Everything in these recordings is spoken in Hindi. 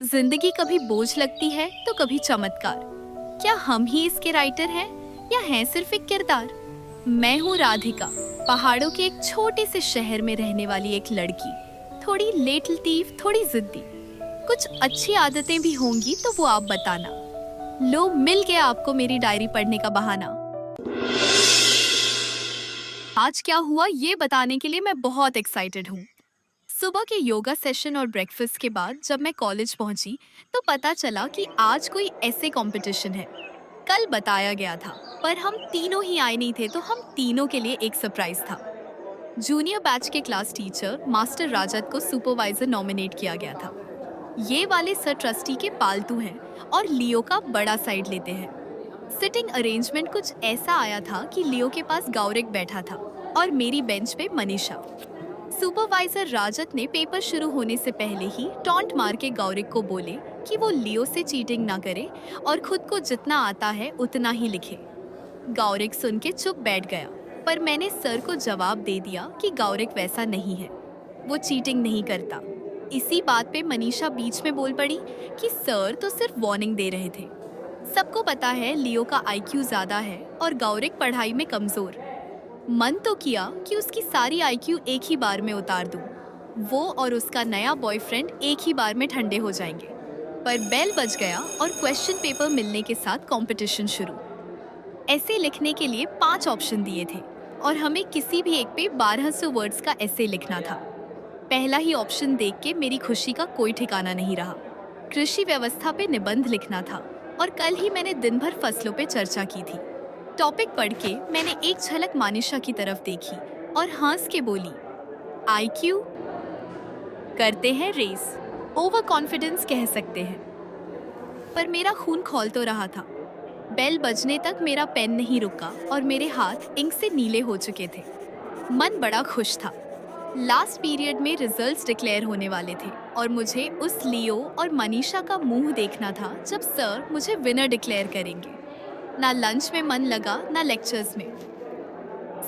जिंदगी कभी बोझ लगती है तो कभी चमत्कार। क्या हम ही इसके राइटर हैं या हैं सिर्फ एक किरदार? मैं हूँ राधिका, पहाड़ों के एक छोटे से शहर में रहने वाली एक लड़की। थोड़ी लेट लतीफ, थोड़ी जिद्दी। कुछ अच्छी आदतें भी होंगी तो वो आप बताना। लो, मिल गया आपको मेरी डायरी पढ़ने का बहाना। आज क्या हुआ ये बताने के लिए मैं बहुत एक्साइटेड हूँ। सुबह के योगा सेशन और ब्रेकफास्ट के बाद जब मैं कॉलेज पहुंची तो पता चला कि आज कोई ऐसे कंपटीशन है। कल बताया गया था, पर हम तीनों ही आए नहीं थे, तो हम तीनों के लिए एक सरप्राइज था। जूनियर बैच के क्लास टीचर मास्टर राजत को सुपरवाइजर नॉमिनेट किया गया था। ये वाले सर ट्रस्टी के पालतू हैं और लियो का बड़ा साइड लेते हैं। सिटिंग अरेंजमेंट कुछ ऐसा आया था कि लियो के पास गौरिक बैठा था और मेरी बेंच पे मनीषा। सुपरवाइजर राजत ने पेपर शुरू होने से पहले ही टॉन्ट मार के गौरिक को बोले कि वो लियो से चीटिंग ना करे और खुद को जितना आता है उतना ही लिखे। गौरिक सुन के चुप बैठ गया, पर मैंने सर को जवाब दे दिया कि गौरिक वैसा नहीं है, वो चीटिंग नहीं करता। इसी बात पे मनीषा बीच में बोल पड़ी कि सर तो सिर्फ वार्निंग दे रहे थे। सबको पता है लियो का आईक्यू ज्यादा है और गौरिक पढ़ाई में कमजोर। मन तो किया कि उसकी सारी आईक्यू एक ही बार में उतार दूं। वो और उसका नया बॉयफ्रेंड एक ही बार में ठंडे हो जाएंगे। पर बेल बज गया और क्वेश्चन पेपर मिलने के साथ कंपटीशन शुरू। ऐसे लिखने के लिए 5 ऑप्शन दिए थे और हमें किसी भी एक पे 1200 वर्ड्स का ऐसे लिखना था। पहला ही ऑप्शन देख के मेरी खुशी का कोई ठिकाना नहीं रहा। कृषि व्यवस्था पे निबंध लिखना था और कल ही मैंने दिन भर फसलों पे चर्चा की थी। टॉपिक पढ़ के मैंने एक झलक मानिशा की तरफ देखी और हंस के बोली, आईक्यू करते हैं रेस, ओवर कॉन्फिडेंस कह सकते हैं। पर मेरा खून खौल तो रहा था। बेल बजने तक मेरा पेन नहीं रुका और मेरे हाथ इंक से नीले हो चुके थे। मन बड़ा खुश था। लास्ट पीरियड में रिजल्ट्स डिक्लेयर होने वाले थे और मुझे उस लियो और मनीषा का मुंह देखना था जब सर मुझे विनर डिक्लेयर करेंगे। ना लंच में मन लगा, ना लेक्चर्स में।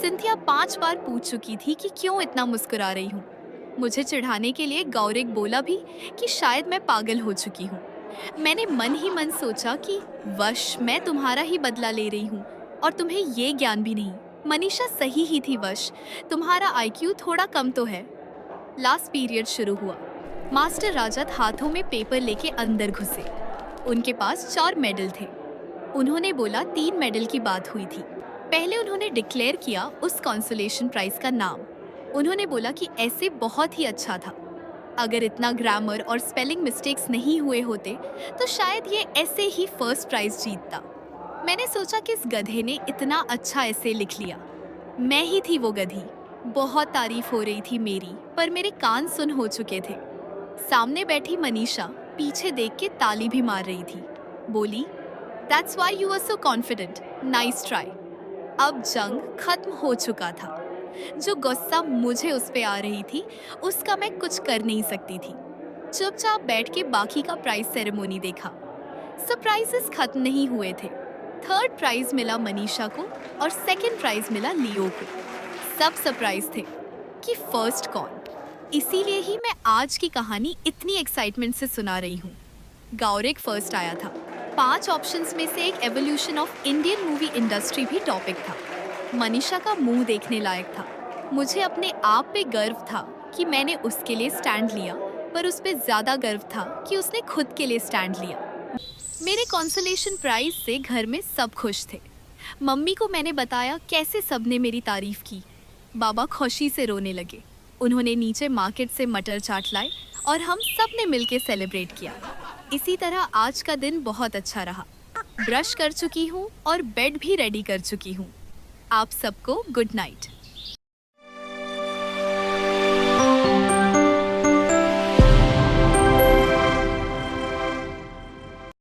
सिंथिया 5 बार पूछ चुकी थी कि क्यों इतना मुस्कुरा रही हूँ। मुझे चिढ़ाने के लिए गौरिक बोला भी कि शायद मैं पागल हो चुकी हूँ। मैंने मन ही मन सोचा कि वश, मैं तुम्हारा ही बदला ले रही हूँ और तुम्हें ये ज्ञान भी नहीं। मनीषा सही ही थी वश, तुम्हारा आईक्यू थोड़ा कम तो है। लास्ट पीरियड शुरू हुआ। मास्टर राजत हाथों में पेपर लेके अंदर घुसे। उनके पास 4 मेडल थे। उन्होंने बोला 3 मेडल की बात हुई थी। पहले उन्होंने डिक्लेयर किया उस कंसोलेशन प्राइज का नाम। उन्होंने बोला कि ऐसे बहुत ही अच्छा था। अगर इतना ग्रामर और स्पेलिंग मिस्टेक्स नहीं हुए होते तो शायद ये ऐसे ही फर्स्ट प्राइज जीतता। मैंने सोचा कि इस गधे ने इतना अच्छा ऐसे लिख लिया। मैं ही थी वो गधी। बहुत तारीफ हो रही थी मेरी, पर मेरे कान सुन हो चुके थे। सामने बैठी मनीषा पीछे देख के ताली भी मार रही थी। बोली, That's why you were so confident. Nice try. अब जंग खत्म हो चुका था। जो गुस्सा मुझे उस पे आ रही थी, उसका मैं कुछ कर नहीं सकती थी। चुपचाप बैठ के बाकी का प्राइज सेरेमोनी देखा। सरप्राइजेस खत्म नहीं हुए थे। 3rd प्राइज मिला मनीषा को और 2nd प्राइज मिला लियो को। सब सरप्राइज थे कि फर्स्ट कौन। इसीलिए ही मैं आज की कहानी इतनी एक्साइटमेंट से सुना रही हूँ। गौरिक फर्स्ट आया था। 5 ऑप्शंस में से एक evolution of Indian movie industry भी टॉपिक था। मनीषा का मुंह देखने लायक था। मुझे अपने आप पे गर्व था कि मैंने उसके लिए स्टैंड लिया, पर उस पे ज्यादा गर्व था कि उसने खुद के लिए स्टैंड लिया। मेरे कंसोलेशन प्राइज से घर में सब खुश थे। मम्मी को मैंने बताया कैसे सबने मेरी तारीफ की। बाबा खुशी से रोने लगे। उन्होंने नीचे मार्केट से मटर चाट लाए और हम सब ने मिलके सेलिब्रेट किया। इसी तरह आज का दिन बहुत अच्छा रहा। ब्रश कर चुकी हूँ और बेड भी रेडी कर चुकी हूँ। आप सबको गुड नाइट।